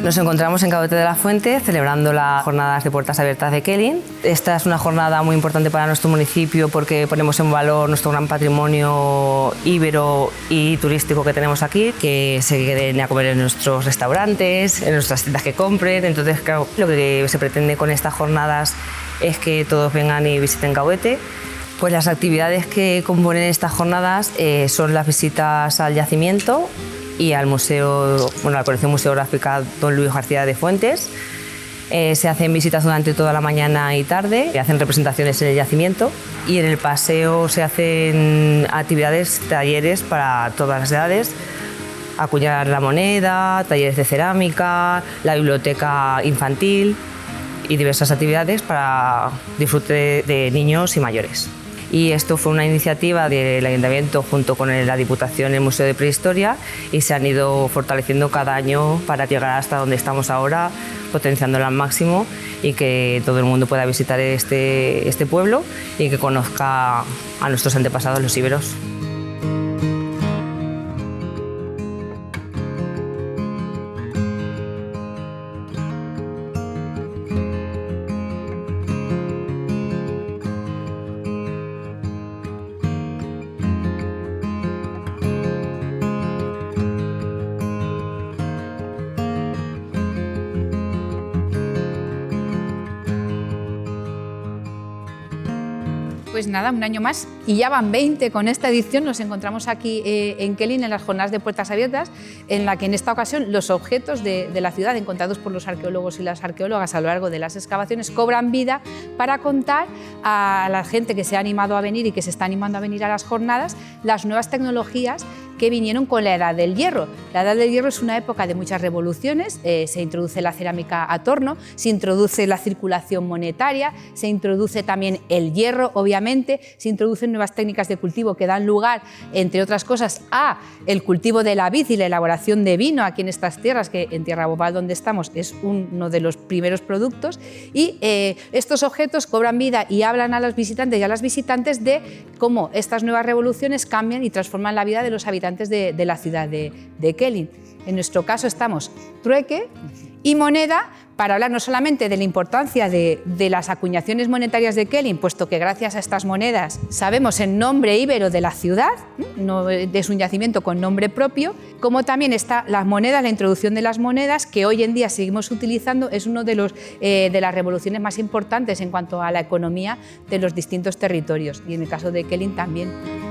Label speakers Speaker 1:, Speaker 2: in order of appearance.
Speaker 1: Nos encontramos en Caudete de la Fuente celebrando las jornadas de puertas abiertas de Kelin. Esta es una jornada muy importante para nuestro municipio porque ponemos en valor nuestro gran patrimonio íbero y turístico que tenemos aquí, que se queden a comer en nuestros restaurantes, en nuestras tiendas que compren. Entonces, claro, lo que se pretende con estas jornadas es que todos vengan y visiten Caudete. Pues las actividades que componen estas jornadas son las visitas al yacimiento y al museo, bueno, a la colección museográfica Don Luis García de Fuentes. Se hacen visitas durante toda la mañana y tarde, se hacen representaciones en el yacimiento y en el paseo se hacen actividades, talleres para todas las edades, acuñar la moneda, talleres de cerámica, la biblioteca infantil y diversas actividades para disfrute de niños y mayores. Y esto fue una iniciativa del Ayuntamiento junto con la Diputación y el Museo de Prehistoria y se han ido fortaleciendo cada año para llegar hasta donde estamos ahora, potenciándolo al máximo y que todo el mundo pueda visitar este pueblo y que conozca a nuestros antepasados, los íberos.
Speaker 2: Pues nada, un año más y ya van 20 con esta edición. Nos encontramos aquí en Kelin en las jornadas de puertas abiertas, en la que en esta ocasión los objetos de la ciudad encontrados por los arqueólogos y las arqueólogas a lo largo de las excavaciones cobran vida para contar a la gente que se ha animado a venir y que se está animando a venir a las jornadas las nuevas tecnologías que vinieron con la Edad del Hierro. La Edad del Hierro es una época de muchas revoluciones, se introduce la cerámica a torno, se introduce la circulación monetaria, se introduce también el hierro, obviamente, se introducen nuevas técnicas de cultivo que dan lugar, entre otras cosas, a el cultivo de la vid y la elaboración de vino aquí en estas tierras, que en Tierra Bobal, donde estamos, es uno de los primeros productos, y estos objetos cobran vida y hablan a los visitantes y a las visitantes de cómo estas nuevas revoluciones cambian y transforman la vida de los habitantes de la ciudad de Kelin. En nuestro caso estamos trueque y moneda para hablar no solamente de la importancia de las acuñaciones monetarias de Kelin, puesto que gracias a estas monedas sabemos el nombre íbero de la ciudad, no es un yacimiento con nombre propio, como también está las monedas, la introducción de las monedas, que hoy en día seguimos utilizando, es una de las revoluciones más importantes en cuanto a la economía de los distintos territorios, y en el caso de Kelin también.